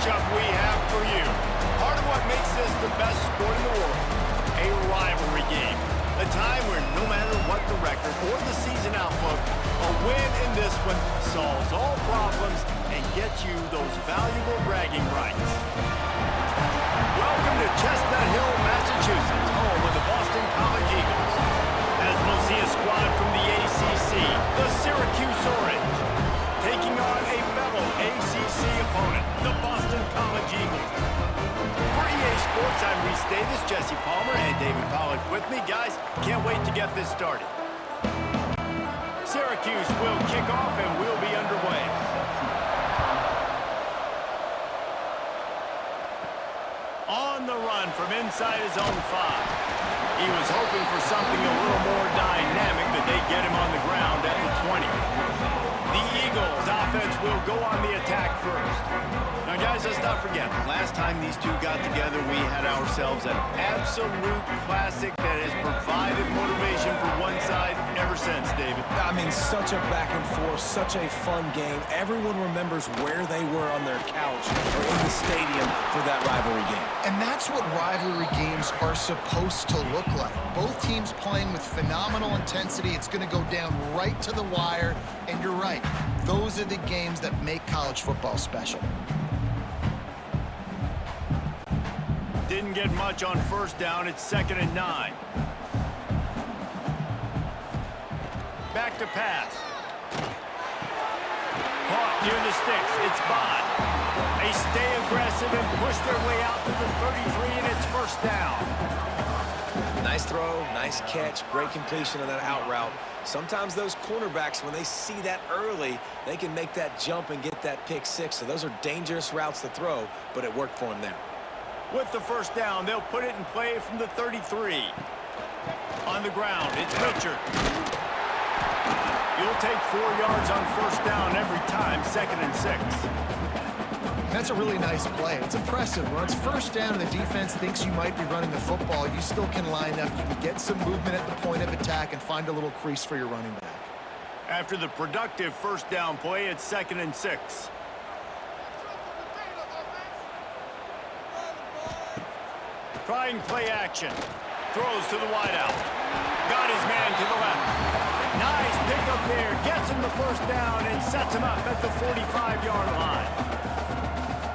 matchup we have for you. Part of what makes this the best sport in the world, a rivalry game. A time where no matter what the record or the season outlook, a win in this one solves all problems and gets you those valuable bragging rights. Welcome to Chestnut Hill, Massachusetts, home of the Boston College Eagles. As we'll see a squad from the ACC, the Syracuse Orange, taking on a fellow ACC opponent, the Boston College Eagles. For EA Sports, I'm Reese Davis, Jesse Palmer, and David Pollack with me. Guys, can't wait to get this started. Syracuse will kick off and we'll be underway. On the run from inside his own 5. He was hoping for something a little more dynamic, but they get him on the ground at the 20. The Eagles offense will go on the attack first. Now, guys, let's not forget, the last time these two got together, we had ourselves an absolute classic that has provided motivation for one side ever since, David. I mean, such a back and forth, such a fun game. Everyone remembers where they were on their couch or in the stadium for that rivalry game. And that's what rivalry games are supposed to look like. Both teams playing with phenomenal intensity. It's going to go down right to the wire. And you're right, those are the games that make college football special. Didn't get much on first down. It's 2nd and 9. Back to pass. Caught near the sticks. It's Bond. They stay aggressive and push their way out to the 33, and it's first down. Nice throw, nice catch, great completion of that out route. Sometimes those cornerbacks, when they see that early, they can make that jump and get that pick 6. So those are dangerous routes to throw, but it worked for him there. With the first down, they'll put it in play from the 33. On the ground, it's Richard. You'll take 4 yards on first down every time, 2nd and 6. That's a really nice play. It's impressive. When it's first down and the defense thinks you might be running the football, you still can line up. You can get some movement at the point of attack and find a little crease for your running back. After the productive first down play, it's 2nd and 6. Trying play action. Throws to the wideout. Got his man to the left. Nice pickup there. Gets him the first down and sets him up at the 45-yard line.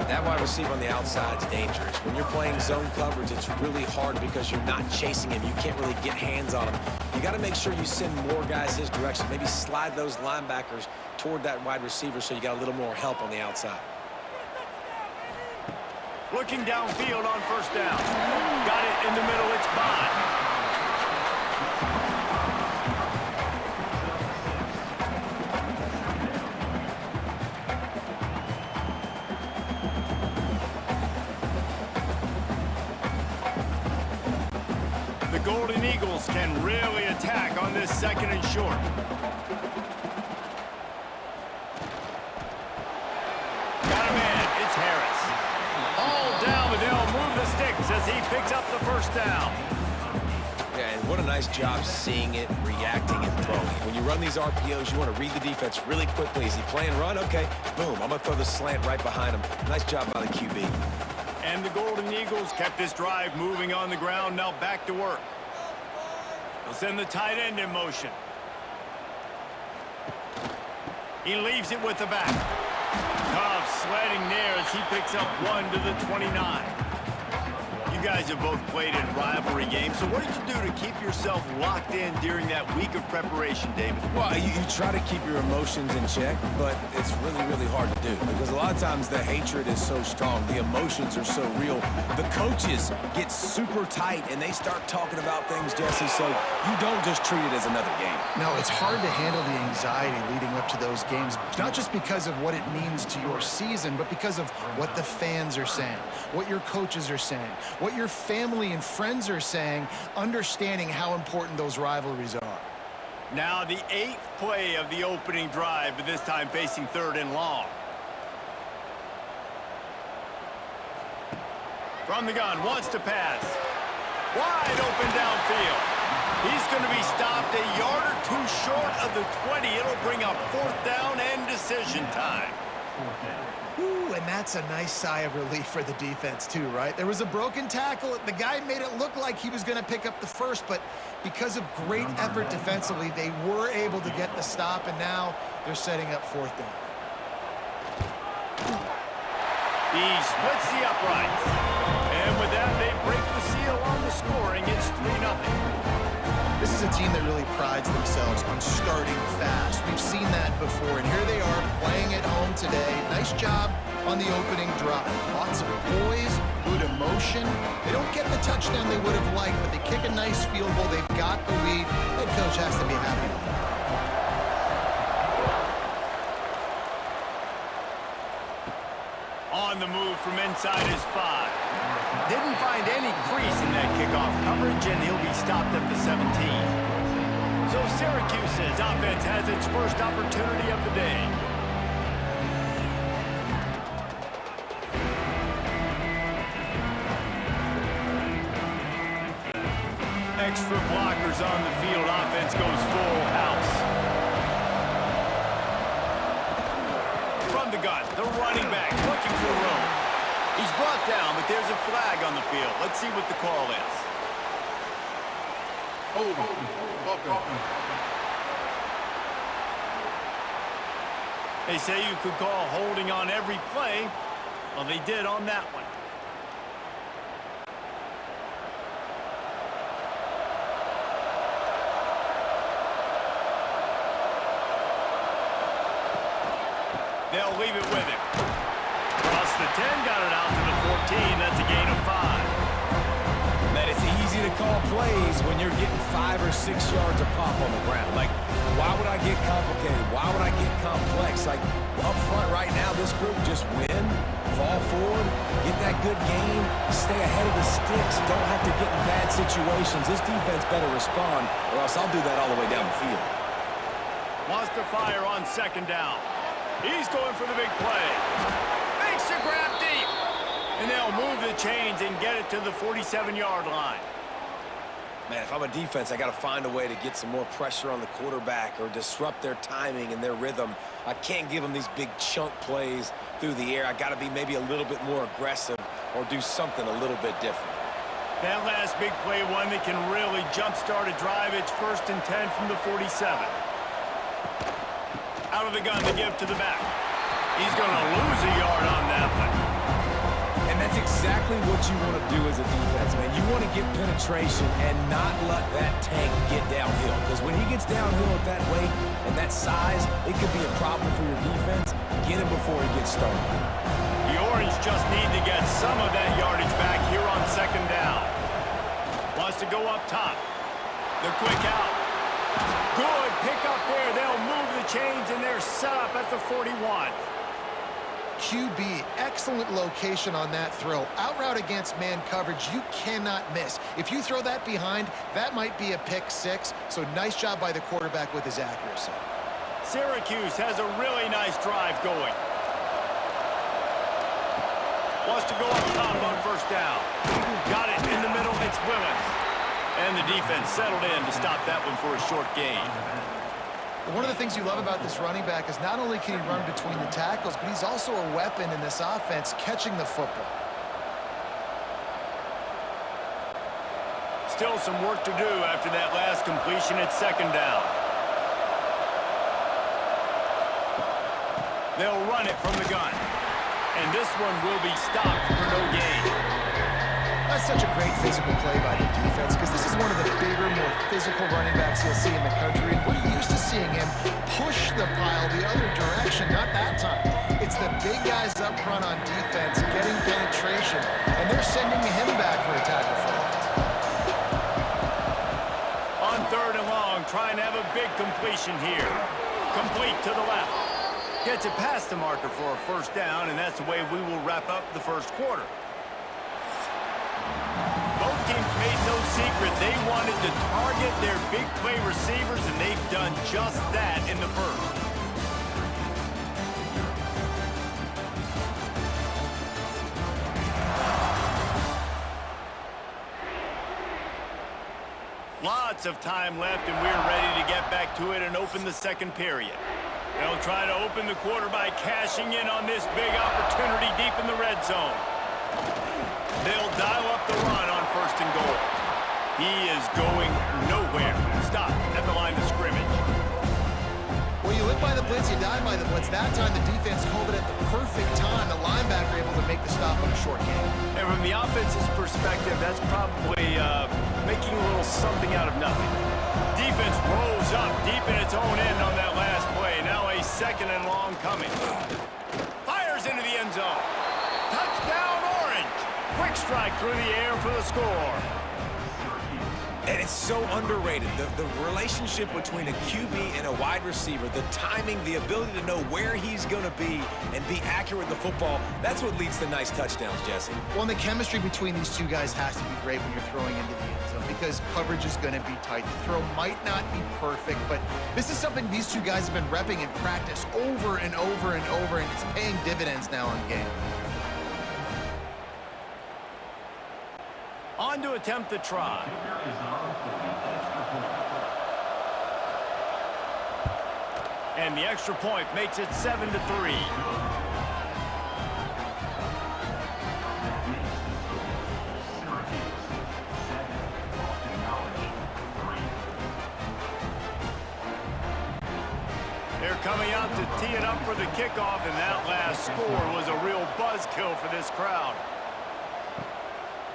That wide receiver on the outside is dangerous. When you're playing zone coverage, it's really hard because you're not chasing him. You can't really get hands on him. You got to make sure you send more guys his direction. Maybe slide those linebackers toward that wide receiver so you got a little more help on the outside. Looking downfield on first down. Got it in the middle. It's Bond. The Golden Eagles can really attack on this 2nd and short. Got a man. It's Harris. All down, but they'll move the sticks as he picks up the first down. Yeah, and what a nice job seeing it, reacting, and throwing. When you run these RPOs, you want to read the defense really quickly. Is he playing run? Okay, boom, I'm going to throw the slant right behind him. Nice job by the QB. And the Golden Eagles kept this drive moving on the ground. Now back to work. They'll send the tight end in motion. He leaves it with the back. Cobb sledding there as he picks up 1 to the 29. You guys have both played in rivalry games, so what did you do to keep yourself locked in during that week of preparation, David? Well, you try to keep your emotions in check, but it's really, really hard to do because a lot of times the hatred is so strong. The emotions are so real. The coaches get super tight, and they start talking about things, Jesse, so you don't just treat it as another game. No, it's hard to handle the anxiety leading up to those games, not just because of what it means to your season, but because of what the fans are saying, what your coaches are saying, what your family and friends are saying, understanding how important those rivalries are. Now the 8th play of the opening drive, but this time facing 3rd and long. From the gun, wants to pass. Wide open downfield. He's going to be stopped a yard or 2 short of the 20. It'll bring up 4th down and decision time. Ooh, and that's a nice sigh of relief for the defense too, right? There was a broken tackle. The guy made it look like he was going to pick up the first, but because of great effort defensively, they were able to get the stop, and now they're setting up fourth down. He splits the uprights. And with that, they break the seal on the scoring. It's 3-0. This is a team that really prides themselves on starting fast. We've seen that before, and here they are playing at home today. Nice job on the opening drive. Lots of poise, good emotion. They don't get the touchdown they would have liked, but they kick a nice field goal. They've got the lead. Head coach has to be happy with that. On the move from inside his 5. Didn't find any crease in that kickoff coverage, and he'll be stopped at the 17. So Syracuse's offense has its first opportunity of the day. Extra blockers on the field. Offense goes full house. From the gun, the running back looking for the road. He's brought down, but there's a flag on the field. Let's see what the call is. They say you could call holding on every play. Well, they did on that one. They'll leave it with him. Across the 10, got it out to the 14. That's a gain of 5. Man, it's easy to call plays when you're getting 5 or 6 yards of pop on the ground. Like, why would I get complicated? Why would I get complex? Like, up front right now, this group just win, fall forward, get that good game, stay ahead of the sticks, don't have to get in bad situations. This defense better respond, or else I'll do that all the way down the field. Wants to fire on second down. He's going for the big play. Makes a grab deep. And they'll move the chains and get it to the 47-yard line. Man, if I'm a defense, I got to find a way to get some more pressure on the quarterback or disrupt their timing and their rhythm. I can't give them these big chunk plays through the air. I got to be maybe a little bit more aggressive or do something a little bit different. That last big play, one that can really jumpstart a drive. It's 1st and 10 from the 47. Out of the gun to give to the back. He's going to lose a yard on that one. And that's exactly what you want to do as a defense, man. You want to get penetration and not let that tank get downhill. Because when he gets downhill at that weight and that size, it could be a problem for your defense. Get him before he gets started. The Orange just need to get some of that yardage back here on second down. Wants to go up top. The quick out. Good pick up there. They'll move the chains, and they're set up at the 41. QB, excellent location on that throw. Out route against man coverage, you cannot miss. If you throw that behind, that might be a pick 6. So nice job by the quarterback with his accuracy. Syracuse has a really nice drive going. Wants to go up top on first down. Got it in the middle. It's Willis. And the defense settled in to stop that one for a short gain. One of the things you love about this running back is not only can he run between the tackles, but he's also a weapon in this offense catching the football. Still some work to do after that last completion at second down. They'll run it from the gun. And this one will be stopped for no gain. That's such a great physical play by the defense because this is one of the bigger, more physical running backs you'll see in the country. And we're used to seeing him push the pile the other direction, not that time. It's the big guys up front on defense getting penetration, and they're sending him back for a tackle for loss. On 3rd and long, trying to have a big completion here. Complete to the left. Gets it past the marker for a first down, and that's the way we will wrap up the first quarter. Both teams made no secret they wanted to target their big play receivers, and they've done just that in the first. Lots of time left, and we're ready to get back to it and open the second period. They'll try to open the quarter by cashing in on this big opportunity deep in the red zone. They'll dial up the run on 1st and goal. He is going nowhere. Stop at the line of scrimmage. Well, you live by the blitz, you die by the blitz. That time the defense called it at the perfect time. The linebacker able to make the stop on a short game. And from the offense's perspective, that's probably making a little something out of nothing. Defense rolls up deep in its own end on that last play. Now a 2nd and long coming. Fires into the end zone. Touchdown, Orange. Quick strike through the air for the score. And it's so underrated. The relationship between a QB and a wide receiver, the timing, the ability to know where he's going to be and be accurate with the football, that's what leads to nice touchdowns, Jesse. Well, and the chemistry between these two guys has to be great when you're throwing into the end zone because coverage is going to be tight. The throw might not be perfect, but this is something these two guys have been repping in practice over and over and over, and it's paying dividends now in game. On to attempt the try. And the extra point makes it 7-3. They're coming out to tee it up for the kickoff, and that last score was a real buzzkill for this crowd.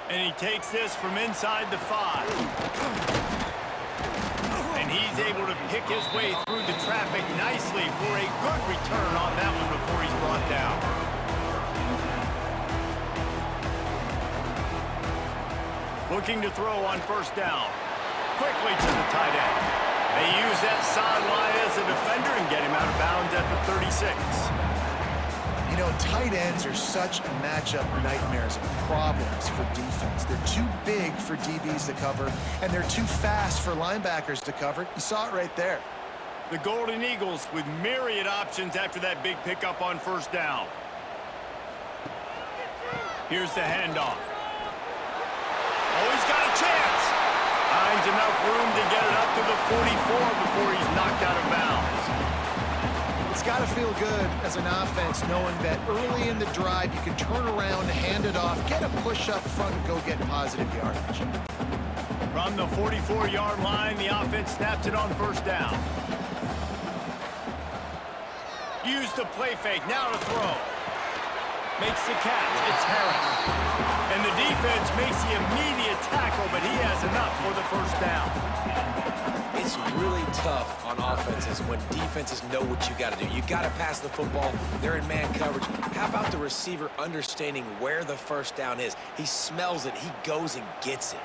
And he takes this from inside the 5. And he's able to pick his way through the traffic nicely for a good return on that one before he's brought down. Looking to throw on 1st down. Quickly to the tight end. They use that sideline as a defender and get him out of bounds at the 36. You know, tight ends are such matchup nightmares and problems for defense. They're too big for DBs to cover, and they're too fast for linebackers to cover. You saw it right there. The Golden Eagles with myriad options after that big pickup on 1st down. Here's the handoff. Oh, he's got a chance. Finds enough room to get it up to the 44 before he's knocked out of bounds. It's got to feel good as an offense knowing that early in the drive you can turn around, hand it off, get a push up front, and go get positive yardage. From the 44-yard line, the offense snaps it on 1st down. Use the play fake, now to throw. Makes the catch, it's Harris. And the defense makes the immediate tackle, but he has enough for the 1st down. It's really tough on offenses when defenses know what you got to do. You got to pass the football. They're in man coverage. How about the receiver understanding where the 1st down is? He smells it. He goes and gets it.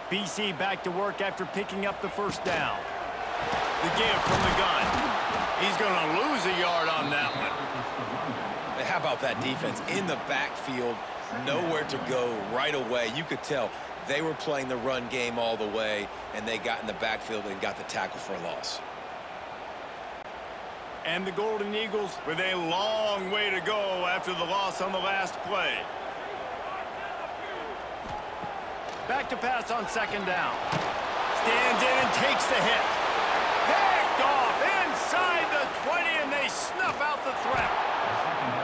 BC back to work after picking up the 1st down. The give from the gun. He's going to lose a yard on that one. How about that defense in the backfield, nowhere to go right away. You could tell they were playing the run game all the way, and they got in the backfield and got the tackle for a loss. And the Golden Eagles with a long way to go after the loss on the last play. Back to pass on 2nd down. Stands in and takes the hit. Picked off inside the 20, and they snuff out the threat.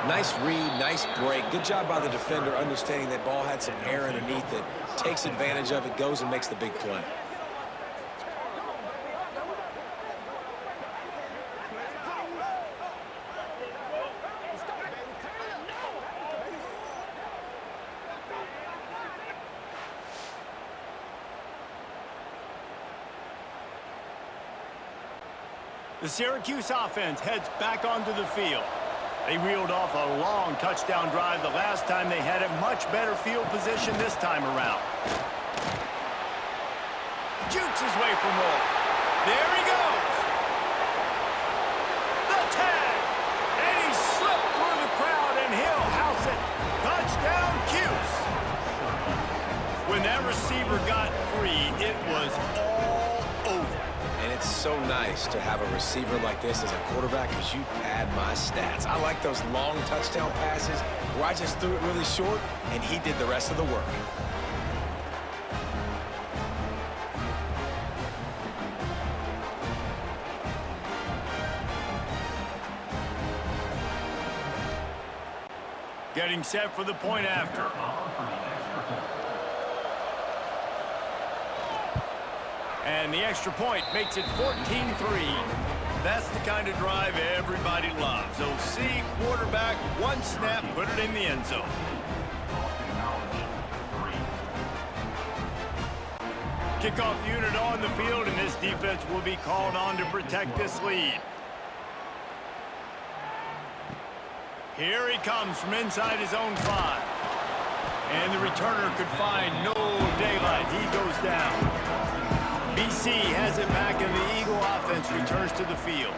Nice read, nice break. Good job by the defender understanding that ball had some air underneath it. Takes advantage of it, goes and makes the big play. The Syracuse offense heads back onto the field. They reeled off a long touchdown drive the last time they had a much better field position this time around. Jukes his way for more. There he goes. The tag. And he slipped through the crowd, and he'll house it. Touchdown, Cuse. When that receiver got free, it was all over. And it's so nice to have a receiver like this as a quarterback because you pad my stats. I like those long touchdown passes where I just threw it really short and he did the rest of the work. Getting set for the point after. And the extra point makes it 14-3. That's the kind of drive everybody loves. OC, quarterback, one snap, put it in the end zone. Kickoff unit on the field, and this defense will be called on to protect this lead. Here he comes from inside his own 5. And the returner could find no daylight. He goes down. BC has it back, and the Eagle offense returns to the field.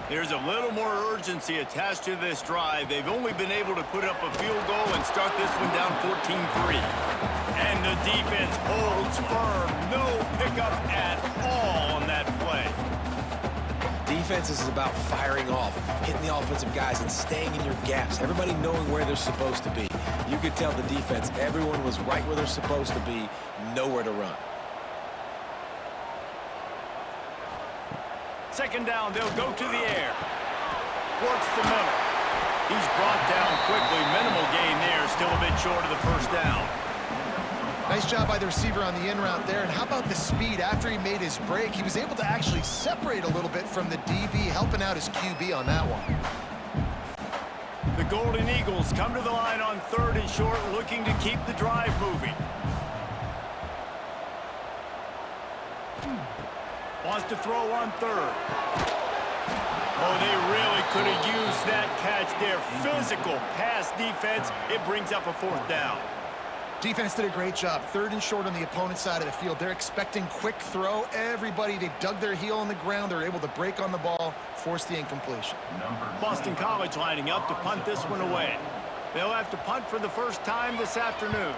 There's a little more urgency attached to this drive. They've only been able to put up a field goal and start this one down 14-3. And the defense holds firm. No pickup at all on that play. Defense is about firing off, hitting the offensive guys, and staying in your gaps. Everybody knowing where they're supposed to be. You could tell the defense, everyone was right where they're supposed to be, nowhere to run. Second down, they'll go to the air. Works the middle. He's brought down quickly. Minimal gain there, still a bit short of the first down. Nice job by the receiver on the in route there. And how about the speed? After he made his break, he was able to actually separate a little bit from the DB, helping out his QB on that one. The Golden Eagles come to the line on 3rd and short, looking to keep the drive moving. Wants to throw on 3rd. Oh, they really could have used that catch there. Physical pass defense. It brings up a 4th down. Defense did a great job. 3rd and short on the opponent's side of the field. They're expecting quick throw. Everybody, they dug their heel on the ground. They're able to break on the ball, force the incompletion. Boston College lining up to punt this one away. They'll have to punt for the first time this afternoon.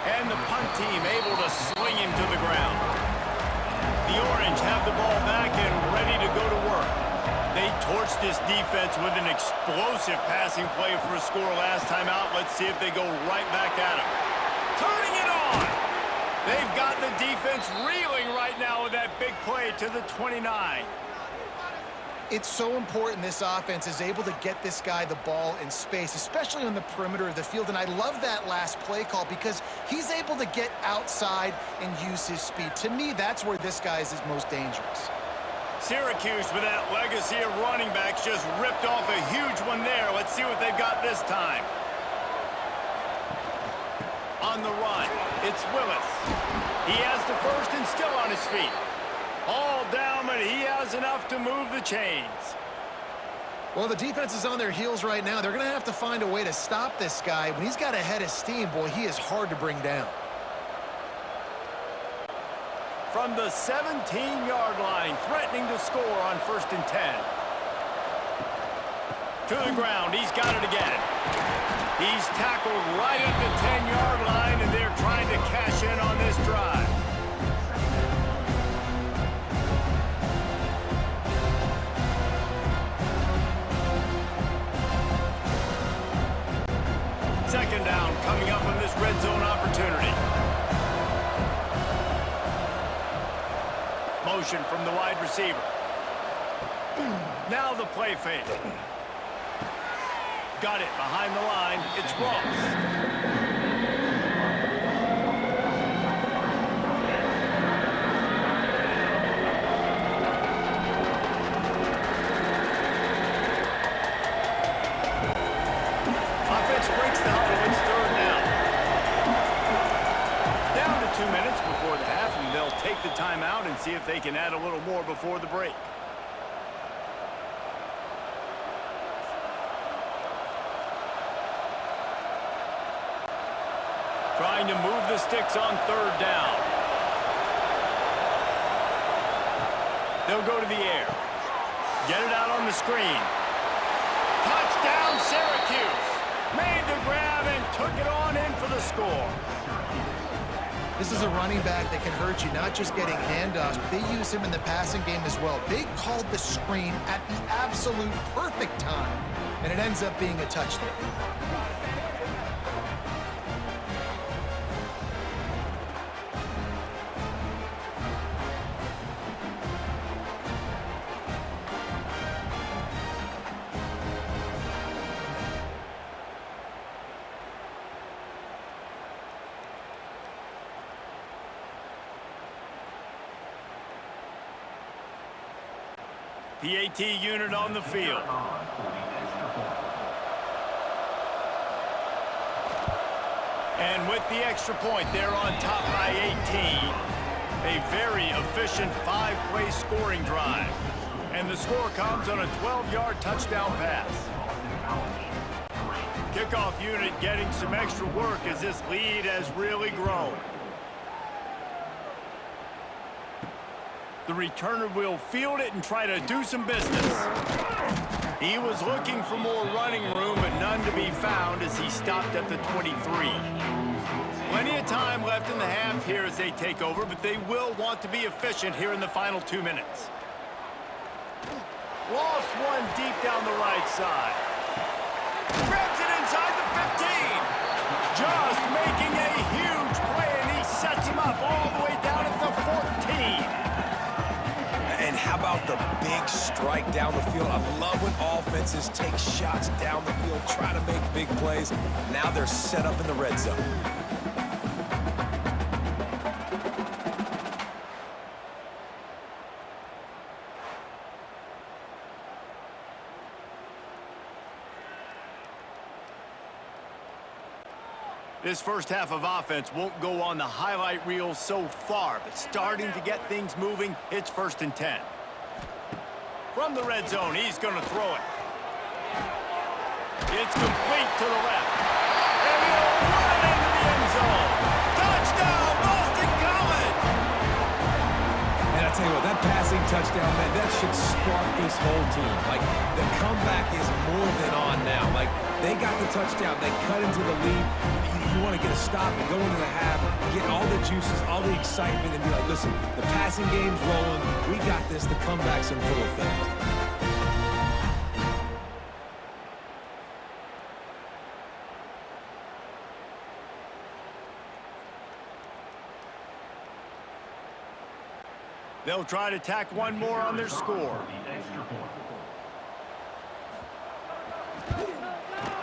And the punt team able to swing him to the ground. The Orange have the ball back and ready to go to work. They torched this defense with an explosive passing play for a score last time out. Let's see if they go right back at him. Turning it on. They've got the defense reeling right now with that big play to the 29. It's so important this offense is able to get this guy the ball in space, especially on the perimeter of the field. And I love that last play call because he's able to get outside and use his speed. To me, that's where this guy is his most dangerous. Syracuse, with that legacy of running backs, just ripped off a huge one there. Let's see what they've got this time. On the run, it's Willis. He has the first and still on his feet. All down, but he has enough to move the chains. Well, the defense is on their heels right now. They're going to have to find a way to stop this guy. When he's got a head of steam, boy, he is hard to bring down. From the 17-yard line, threatening to score on 1st and 10. To the ground, he's got it again. He's tackled right at the 10-yard line, and they're trying to cash in on this drive. Second down coming up on this red zone opportunity. Motion from the wide receiver. Now the play fake. Got it behind the line. It's Ross. Timeout and see if they can add a little more before the break. Trying to move the sticks on 3rd down. They'll go to the air. Get it out on the screen. Touchdown, Syracuse. Made the grab and took it on in for the score. This is a running back that can hurt you, not just getting handoffs, but they use him in the passing game as well. They called the screen at the absolute perfect time, and it ends up being a touchdown. PAT unit on the field. And with the extra point, they're on top by 18. A very efficient 5-play scoring drive. And the score comes on a 12-yard touchdown pass. Kickoff unit getting some extra work as this lead has really grown. The returner will field it and try to do some business. He was looking for more running room, but none to be found as he stopped at the 23. Plenty of time left in the half here as they take over, but they will want to be efficient here in the final 2 minutes. Lost one deep down the right side. Grabs it inside the 15. Just making a huge play, and he sets him up all the way down at the 14. And how about the big strike down the field? I love when offenses take shots down the field, try to make big plays. Now they're set up in the red zone. This first half of offense won't go on the highlight reel so far, but starting to get things moving, it's 1st and 10. From the red zone, he's going to throw it. It's complete to the left. And he'll run into the end zone. Touchdown, Boston College! And I tell you what, that passing touchdown, man, that should spark this whole team. Like, the comeback is more than on now. Like, they got the touchdown. They cut into the lead. You want to get a stop and go into the half, get all the juices, all the excitement, and be like, listen, the passing game's rolling. We got this. The comeback's in full effect. They'll try to tack one more on their score.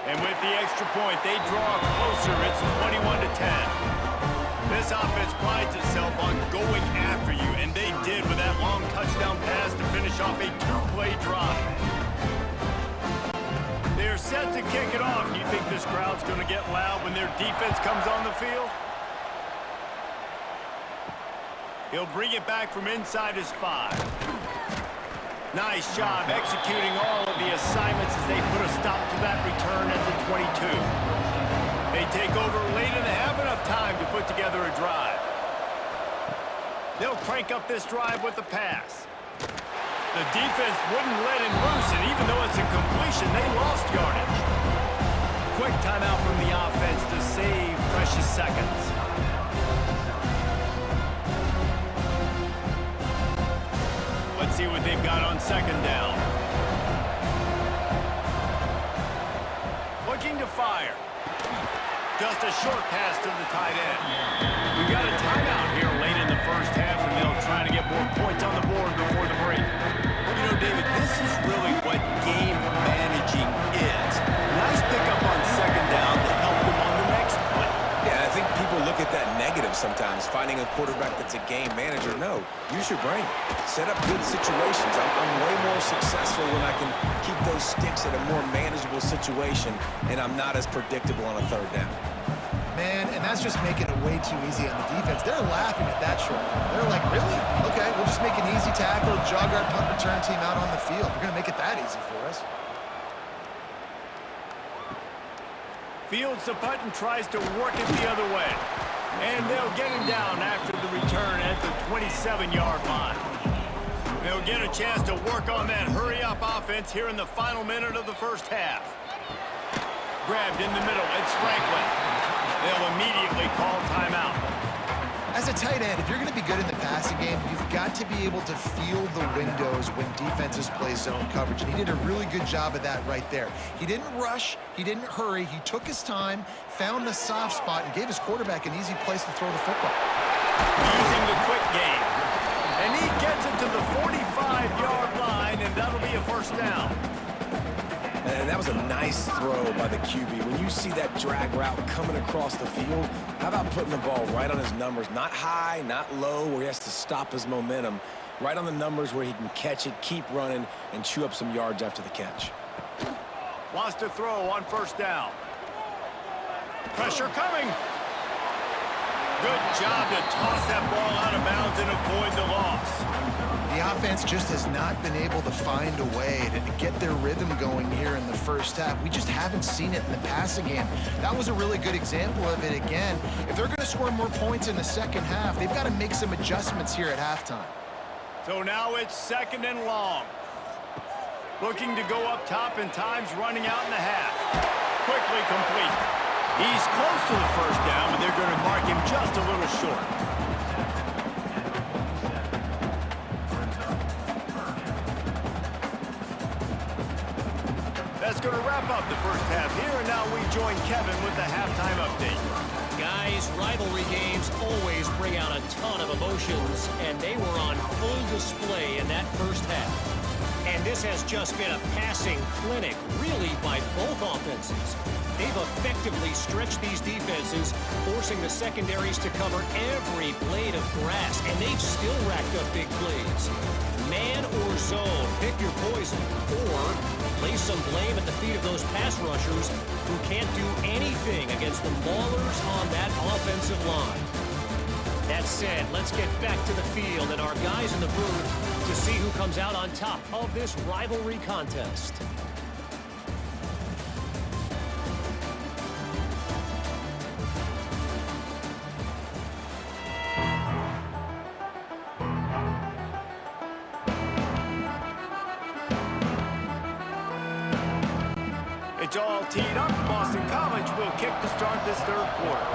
And with the extra point, they draw closer. It's 21-10. This offense prides itself on going after you, and they did with that long touchdown pass to finish off a 2-play drive. They're set to kick it off. You think this crowd's going to get loud when their defense comes on the field? He'll bring it back from inside his 5. Nice job executing all of the assignments as they put a stop to that return at the 22. They take over late and have enough time to put together a drive. They'll crank up this drive with the pass. The defense wouldn't let him loose, and even though it's a completion, they lost yardage. Quick timeout from the offense to save precious seconds. Let's see what they've got on 2nd down. Looking to fire. Just a short pass to the tight end. We've got a timeout here late in the first half, and they'll try to get more points on the board before the break. You know, David, this is really what game managing is. Nice pickup on 2nd down to help them on the next play. Yeah, I think people look at that negative sometimes, finding a quarterback that's a game manager. No, use your brain. Set up good situations. I'm way more successful when I can keep those sticks at a more manageable situation, and I'm not as predictable on a 3rd down. Man, and that's just making it way too easy on the defense. They're laughing at that short. They're like, really? Okay, we'll just make an easy tackle, jog our punt return team out on the field. We're going to make it that easy for us. Fields the punt and tries to work it the other way. And they'll get him down after the return at the 27-yard line. They'll get a chance to work on that hurry-up offense here in the final minute of the first half. Grabbed in the middle, it's Franklin. They'll immediately call timeout. As a tight end, if you're going to be good in the passing game, you've got to be able to feel the windows when defenses play zone coverage. And he did a really good job of that right there. He didn't rush. He didn't hurry. He took his time, found the soft spot, and gave his quarterback an easy place to throw the football. Using the quick game. And he gets it to the 45-yard line, and that'll be a 1st down. And that was a nice throw by the QB. When you see that drag route coming across the field, how about putting the ball right on his numbers? Not high, not low, where he has to stop his momentum. Right on the numbers where he can catch it, keep running, and chew up some yards after the catch. Wants to throw on first down. Pressure coming. Good job to toss that ball out of bounds and avoid the loss. The offense just has not been able to find a way to get their rhythm going here in the first half. We just haven't seen it in the passing game. That was a really good example of it again. If they're going to score more points in the second half, they've got to make some adjustments here at halftime. So now it's 2nd and long. Looking to go up top, and time's running out in the half. Quickly complete. He's close to the first down, but they're going to mark him just a little short. That's going to wrap up the first half here, and now we join Kevin with the halftime update. Guys, rivalry games always bring out a ton of emotions, and they were on full display in that first half. And this has just been a passing clinic, really, by both offenses. They've effectively stretched these defenses, forcing the secondaries to cover every blade of grass, and they've still racked up big plays. Man or zone, pick your poison, or place some blame at the feet of those pass rushers who can't do anything against the maulers on that offensive line. That said, let's get back to the field and our guys in the booth to see who comes out on top of this rivalry contest. It's all teed up. Boston College will kick to start this third quarter.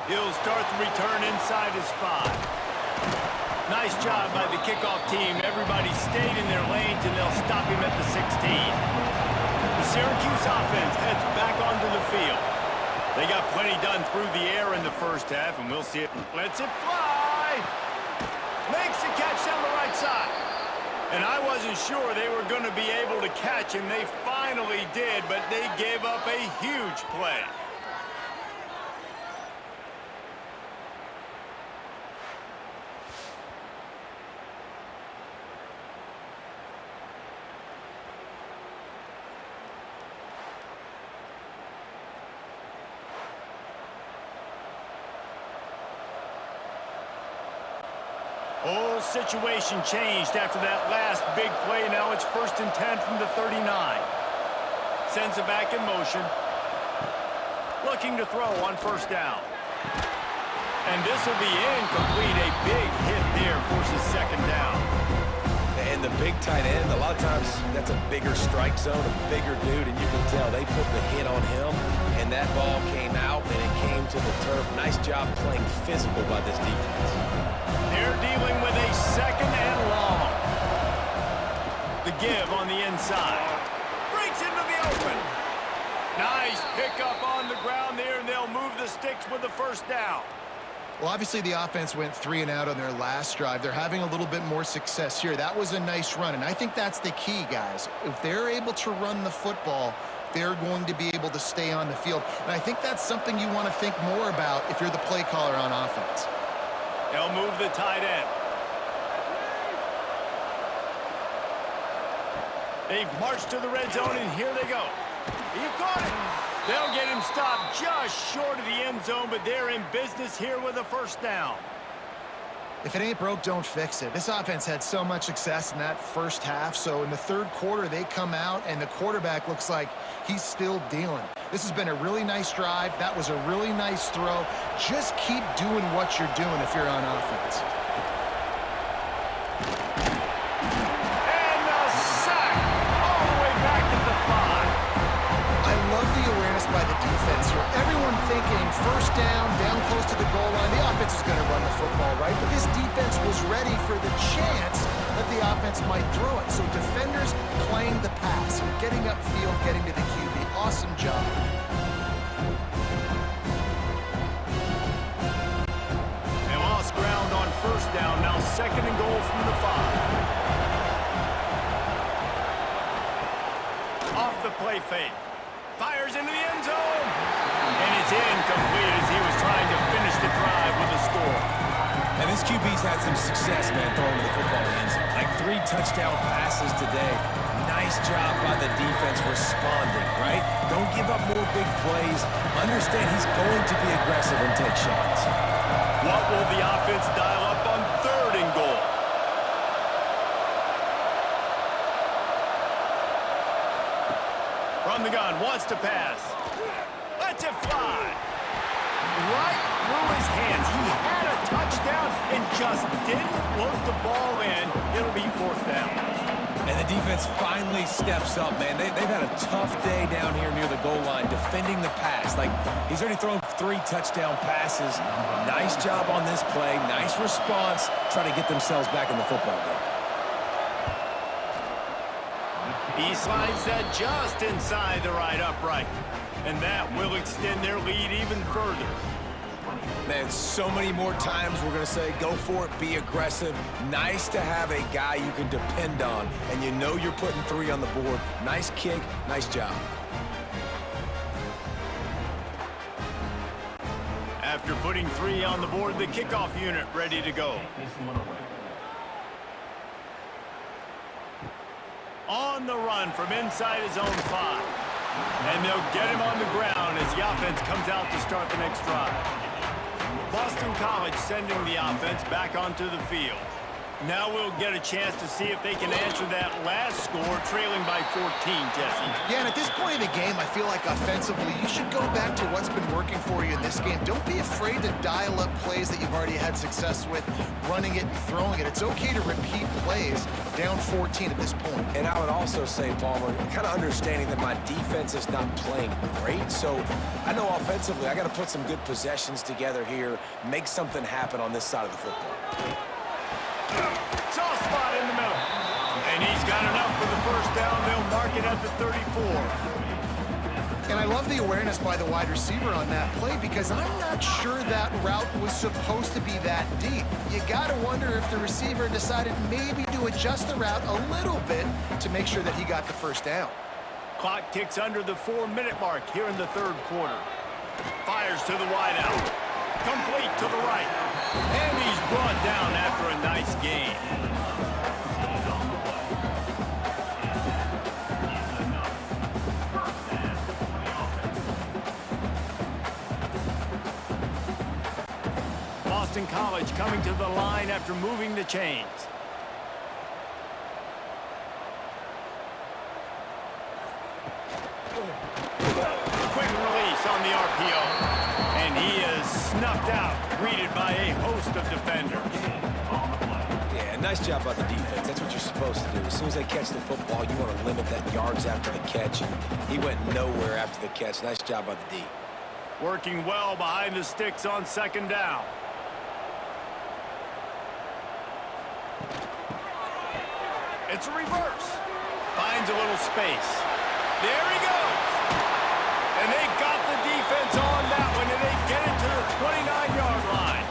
He'll start the return inside his 5. Nice job by the kickoff team. Everybody stayed in their lanes, and they'll stop him at the 16. The Syracuse offense heads back onto the field. They got plenty done through the air in the first half, and we'll see it. Lets it fly. Makes the catch down the right side. And I wasn't sure they were going to be able to catch him. They finally did, but they gave up a huge play. Whole situation changed after that last big play. Now it's 1st and 10 from the 39. Sends it back in motion. Looking to throw on first down. And this will be incomplete. A big hit there forces 2nd down. And the big tight end, a lot of times that's a bigger strike zone, a bigger dude, and you can tell they put the hit on him, and that ball came out, and it came to the turf. Nice job playing physical by this defense. They're dealing with a 2nd and long. The give on the inside. Breaks into the open. Nice pickup on the ground there, and they'll move the sticks with the first down. Well, obviously the offense went 3 and out on their last drive. They're having a little bit more success here. That was a nice run, and I think that's the key, guys. If they're able to run the football, they're going to be able to stay on the field. And I think that's something you want to think more about if you're the play caller on offense. They'll move the tight end. They've marched to the red zone, and here they go. He caught it. They'll get him stopped just short of the end zone, but they're in business here with a first down. If it ain't broke, don't fix it. This offense had so much success in that first half, so in the third quarter, they come out, and the quarterback looks like he's still dealing. This has been a really nice drive. That was a really nice throw. Just keep doing what you're doing if you're on offense. And a sack all the way back at the 5. I love the awareness by the defense here. Everyone thinking first down close to the goal line. The offense is going to run the football, right? But this defense was ready for the chance that the offense might throw it. So defenders playing the pass, getting upfield, getting to the QB. Awesome job. They lost ground on first down. Now 2nd and goal from the 5. Off the play fake. Fires into the end zone. And it's incomplete as he was trying to finish the drive with a score. success, man, throwing to the football in the end zone. Like 3 touchdown passes today. Nice job by the defense responding, right? Don't give up more big plays. Understand he's going to be aggressive and take shots. What will the offense dial up on 3rd and goal? From the gun, wants to pass. Lets it fly. Right through his hands. He had a touchdown and just didn't load the ball in. It'll be 4th down. And the defense finally steps up, man. They've had a tough day down here near the goal line defending the pass. Like, he's already thrown 3 touchdown passes. Nice job on this play. Nice response. Try to get themselves back in the football game. He slides that just inside the right upright. And that will extend their lead even further. Man, so many more times we're going to say, go for it, be aggressive. Nice to have a guy you can depend on, and you know you're putting 3 on the board. Nice kick, nice job. After putting 3 on the board, the kickoff unit ready to go. On the run from inside his own 5. And they'll get him on the ground as the offense comes out to start the next drive. Boston College sending the offense back onto the field. Now we'll get a chance to see if they can answer that last score, trailing by 14, Jesse. Yeah, and at this point in the game, I feel like offensively, you should go back to what's been working for you in this game. Don't be afraid to dial up plays that you've already had success with, running it and throwing it. It's okay to repeat plays down 14 at this point. And I would also say, Palmer, kind of understanding that my defense is not playing great. So I know offensively, I got to put some good possessions together here, make something happen on this side of the football. Soft spot in the middle. And he's got enough for the 1st down. They'll mark it at the 34. And I love the awareness by the wide receiver on that play because I'm not sure that route was supposed to be that deep. You got to wonder if the receiver decided maybe to adjust the route a little bit to make sure that he got the 1st down. Clock ticks under the 4-minute mark here in the 3rd quarter. Fires to the wideout. Complete to the right. And he's brought down after a nice gain. Boston College coming to the line after moving the chains. Quick release on the RPO. And he is snuffed out, greeted by a host of defenders. Yeah, nice job by the defense. That's what you're supposed to do. As soon as they catch the football, you want to limit that yards after the catch, and he went nowhere after the catch. Nice job by the D. Working well behind the sticks on 2nd down. It's a reverse. Finds a little space. There he goes. And they got the defense on that one, and they get it to the 29-yard line.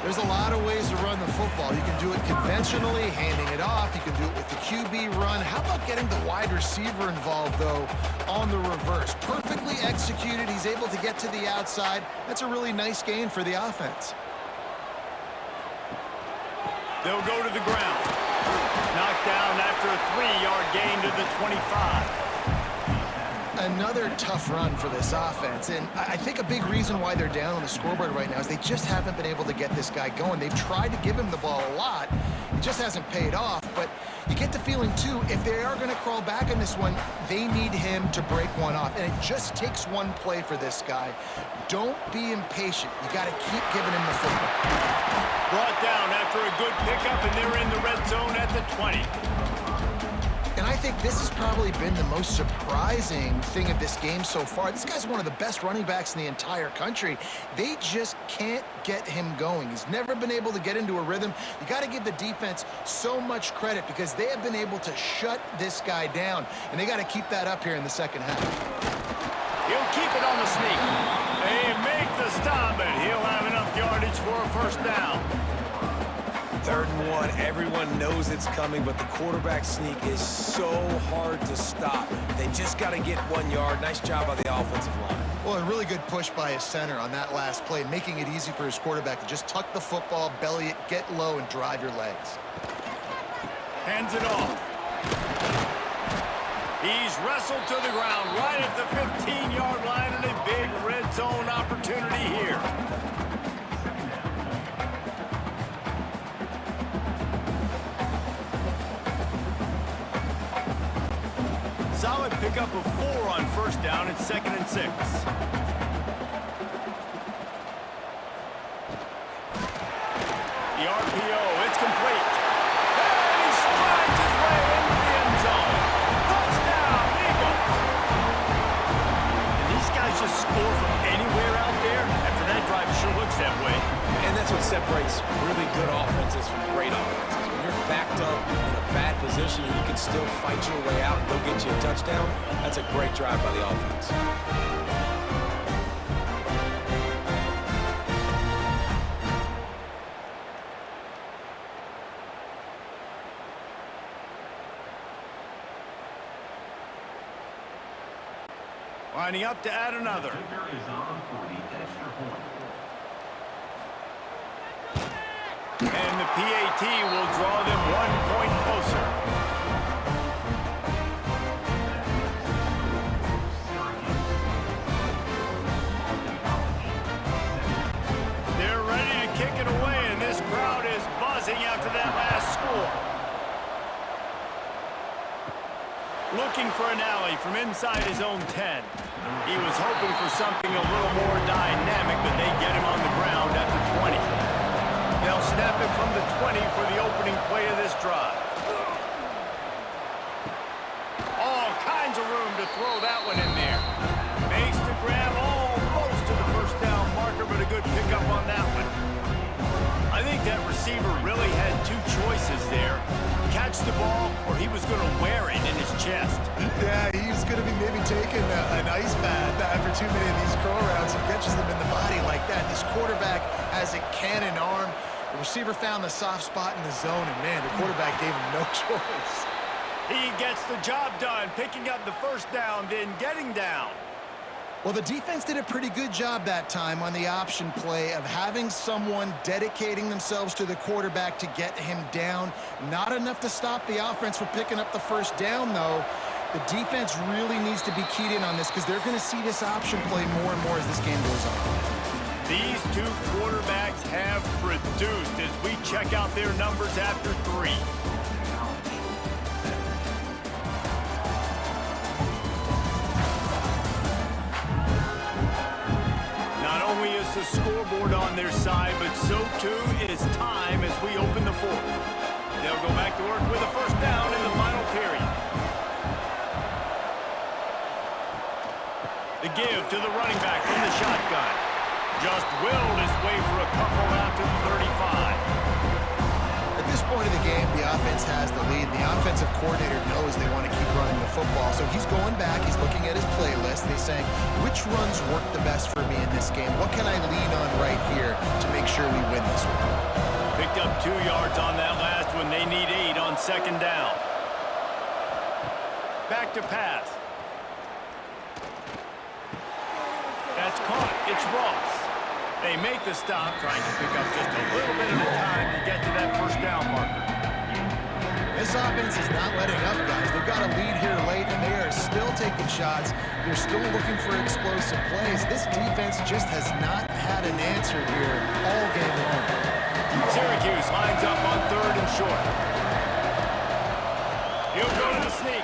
There's a lot of ways to run the football. You can do it conventionally, handing it off. You can do it with the QB run. How about getting the wide receiver involved, though, on the reverse? Perfectly executed. He's able to get to the outside. That's a really nice gain for the offense. They'll go to the ground. Knocked down after a 3-yard gain to the 25. Another tough run for this offense, and I think a big reason why they're down on the scoreboard right now is they just haven't been able to get this guy going. They've tried to give him the ball a lot. It just hasn't paid off, but you get the feeling, too, if they are going to crawl back in this one, they need him to break one off, and it just takes one play for this guy. Don't be impatient. You got to keep giving him the football. Brought down after a good pickup, and they're in the red zone at the 20. And I think this has probably been the most surprising thing of this game so far. This guy's one of the best running backs in the entire country. They just can't get him going. He's never been able to get into a rhythm. You got to give the defense so much credit because they have been able to shut this guy down. And they got to keep that up here in the 2nd half. He'll keep it on the sneak. They make the stop, and he'll have enough yardage for a 1st down. 3rd and 1, everyone knows it's coming, but the quarterback sneak is so hard to stop. They just got to get 1 yard. Nice job by the offensive line. Well, a really good push by his center on that last play, making it easy for his quarterback to just tuck the football, belly it, get low, and drive your legs. Hands it off. He's wrestled to the ground right at the 15-yard line, and a big red zone opportunity here. Solid pickup of 4 on first down. It's 2nd and 6. The RPO, it's complete. And he strides his way into the end zone. Touchdown, Eagles! And these guys just score from anywhere out there. After that drive, it sure looks that way. And that's what separates really good offenses from great offenses. When you're backed up in a bad position and you can still fight your way out and go get you a touchdown, that's a great drive by the offense. Lining up to add another. And the PAT will draw them 1 point closer. They're ready to kick it away, and this crowd is buzzing after that last score. Looking for an alley from inside his own 10. He was hoping for something a little more dynamic, but they get him on the ground at the 20. They'll snap it from the 20 for the opening play of this drive. All kinds of room to throw that one in there. Makes the grab almost to the first down marker, but a good pickup on that one. I think that receiver really had 2 choices there. Catch the ball, or he was going to wear it in his chest. Yeah, he's going to be maybe taking an ice bath after too many of these curl routes. He catches them in the body like that. This quarterback has a cannon arm. The receiver found the soft spot in the zone, and, man, the quarterback gave him no choice. He gets the job done, picking up the first down, then getting down. Well, the defense did a pretty good job that time on the option play of having someone dedicating themselves to the quarterback to get him down. Not enough to stop the offense from picking up the first down, though. The defense really needs to be keyed in on this because they're going to see this option play more and more as this game goes on. These 2 quarterbacks have produced as we check out their numbers after 3. Not only is the scoreboard on their side, but so too is time as we open the 4th. They'll go back to work with a first down in the final period. The give to the running back from the shotgun. Just willed his way for a couple out to the 35. At this point of the game, the offense has the lead. The offensive coordinator knows they want to keep running the football, so he's going back. He's looking at his playlist, and he's saying, which runs work the best for me in this game? What can I lean on right here to make sure we win this one? Picked up 2 yards on that last one. They need 8 on 2nd down. Back to pass. That's caught. It's Ross. They make the stop, trying to pick up just a little bit at a time to get to that first down marker. This offense is not letting up, guys. They've got a lead here late, and they are still taking shots. They're still looking for explosive plays. This defense just has not had an answer here all game long. Syracuse lines up on 3rd and short. He'll go to the sneak.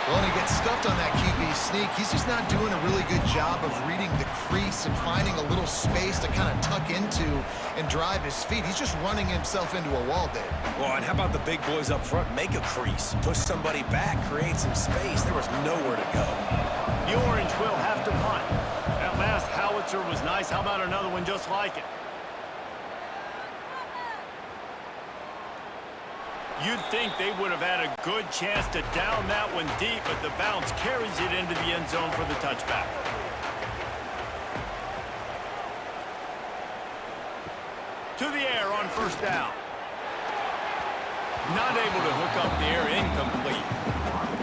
Well, and he gets stuffed on that QB sneak. He's just not doing a really good job of reading the crease and finding a little space to kind of tuck into and drive his feet. He's just running himself into a wall, Dave. Well, and how about the big boys up front? Make a crease, push somebody back, create some space. There was nowhere to go. The Orange will have to punt. That last howitzer was nice. How about another one just like it? You'd think they would have had a good chance to down that one deep, but the bounce carries it into the end zone for the touchback. To the air on first down. Not able to hook up the air, incomplete.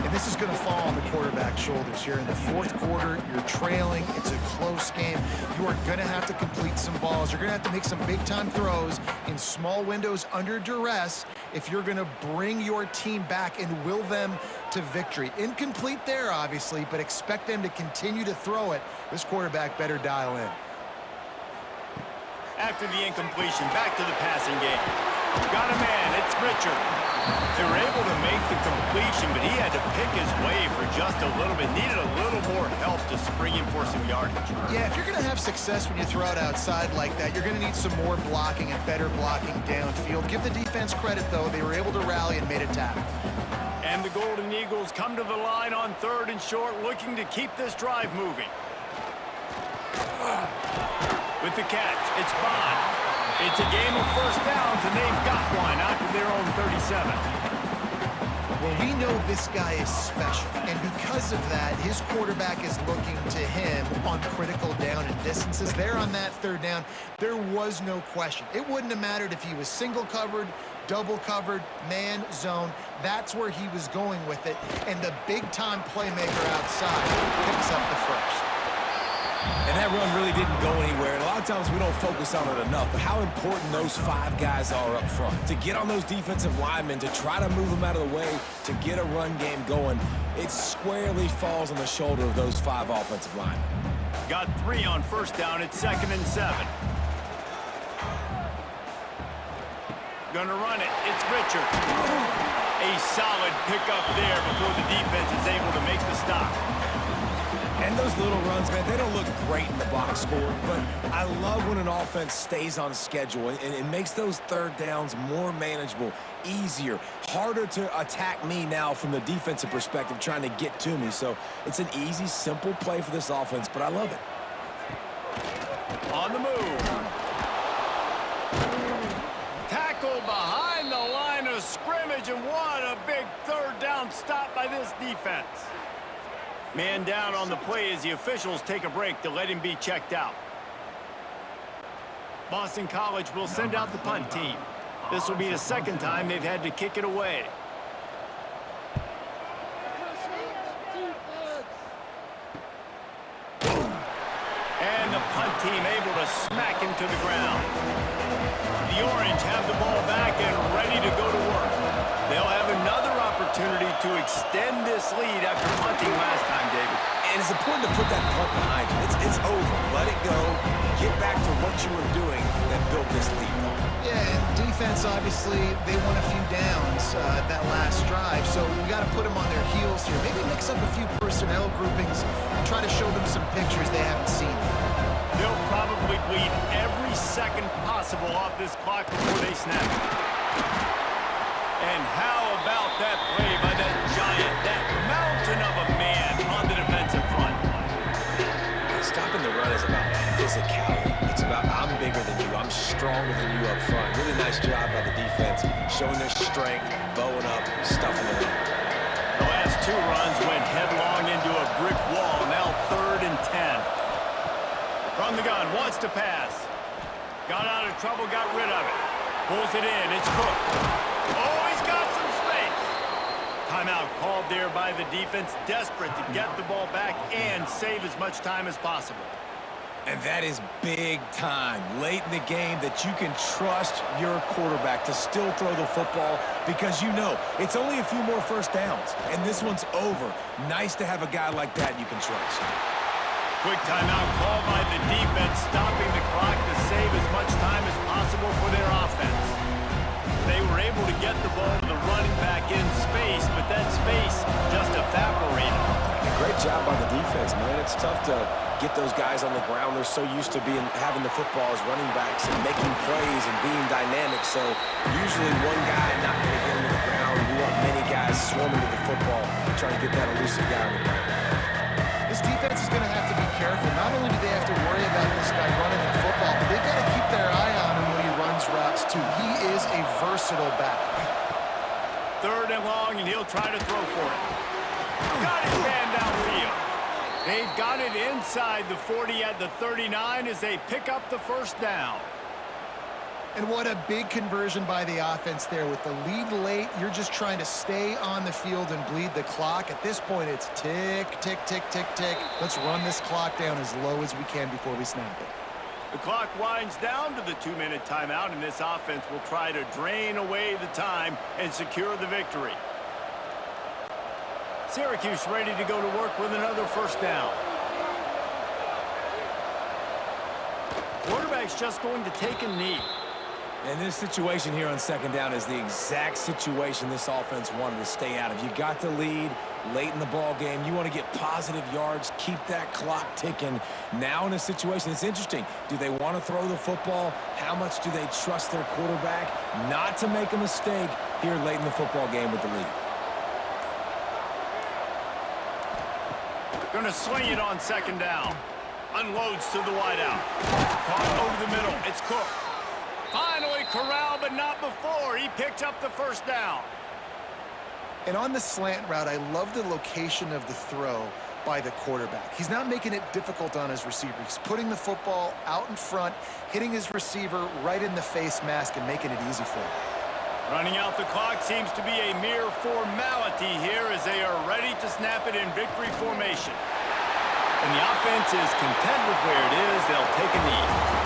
And this is going to fall on the quarterback's shoulders here. In the fourth quarter, you're trailing. It's a close game. You are going to have to complete some balls. You're going to have to make some big-time throws in small windows under duress if you're going to bring your team back and will them to victory. Incomplete there, obviously, but expect them to continue to throw it. This quarterback better dial in. After the incompletion, back to the passing game. Got a man, it's Richard. They were able to make the completion, but he had to pick his way for just a little bit. Needed a little more help to spring him for some yardage. Yeah, if you're going to have success when you throw it outside like that, you're going to need some more blocking and better blocking downfield. Give the defense credit, though. They were able to rally and made a tackle. And the Golden Eagles come to the line on 3rd and short, looking to keep this drive moving. With the catch, it's Bond. It's a game of first downs, and they've got one out to their own 37. Well, we know this guy is special, and because of that, his quarterback is looking to him on critical down and distances. There on that 3rd down, there was no question. It wouldn't have mattered if he was single covered, double covered, man, zone. That's where he was going with it, and the big-time playmaker outside picks up the first. And that run really didn't go anywhere. And a lot of times we don't focus on it enough, but how important those 5 guys are up front. To get on those defensive linemen, to try to move them out of the way, to get a run game going, it squarely falls on the shoulder of those 5 offensive linemen. Got 3 on first down. It's 2nd and 7. Gonna run it. It's Richard. A solid pickup there before the defense is able to make the stop. And those little runs, man, they don't look great in the box score, but I love when an offense stays on schedule and it makes those 3rd downs more manageable, easier, harder to attack me now from the defensive perspective trying to get to me. So it's an easy, simple play for this offense, but I love it. On the move. Tackle behind the line of scrimmage, and what a big 3rd down stop by this defense. Man down on the play as the officials take a break to let him be checked out. Boston College will send out the punt team. This will be the 2nd time they've had to kick it away. And the punt team able to smack him to the ground. The Orange have the ball back and ready to go to work. They'll have another opportunity to extend this lead after punting last time, David. And it's important to put that punt behind you. It's over. Let it go. Get back to what you were doing that built this lead. Yeah, and defense, obviously, they won a few downs that last drive, so we got to put them on their heels here. Maybe mix up a few personnel groupings and try to show them some pictures they haven't seen. They'll probably bleed every second possible off this clock before they snap it. And how about that play by that giant, that mountain of a man on the defensive front? Stopping the run is about physicality. It's about I'm bigger than you, I'm stronger than you up front. Really nice job by the defense, showing their strength, bowing up, stuffing the run. The last 2 runs went headlong into a brick wall. Now 3rd and 10. From the gun, wants to pass. Got out of trouble, got rid of it. Pulls it in, it's Cook. Oh, he's got some space. Timeout called there by the defense, desperate to get the ball back and save as much time as possible. And that is big time, late in the game, that you can trust your quarterback to still throw the football because you know it's only a few more first downs, and this one's over. Nice to have a guy like that you can trust. Quick timeout called by the defense, stopping the clock to save as much time as possible for their offense. They were able to get the ball to the running back in space, but that space just evaporated. Great job by the defense, man. It's tough to get those guys on the ground. They're so used to having the football as running backs and making plays and being dynamic. So usually one guy not going to get him to the ground. You want many guys swarming to the football, trying to get that elusive guy on the ground. This defense is going to have to be careful. Not only do they have to worry about this guy running the football, but they've got to keep their eye on him when he runs routes, too. He is a versatile back. 3rd and long, and he'll try to throw for it. Got his man downfield. They've got it inside the 40 at the 39 as they pick up the first down. And what a big conversion by the offense there. With the lead late, you're just trying to stay on the field and bleed the clock. At this point, it's tick, tick, tick, tick, tick. Let's run this clock down as low as we can before we snap it. The clock winds down to the 2-minute timeout, and this offense will try to drain away the time and secure the victory. Syracuse ready to go to work with another first down. Quarterback's just going to take a knee. And this situation here on second down is the exact situation this offense wanted to stay out of. You got the lead late in the ball game. You want to get positive yards, keep that clock ticking. Now in a situation, it's interesting. Do they want to throw the football? How much do they trust their quarterback not to make a mistake here late in the football game with the lead? Going to swing it on second down. Unloads to the wideout. Caught over the middle. It's Cook. Finally corralled, but not before. He picked up the first down. And on the slant route, I love the location of the throw by the quarterback. He's not making it difficult on his receiver. He's putting the football out in front, hitting his receiver right in the face mask and making it easy for him. Running out the clock seems to be a mere formality here as they are ready to snap it in victory formation. And the offense is content with where it is. They'll take a knee.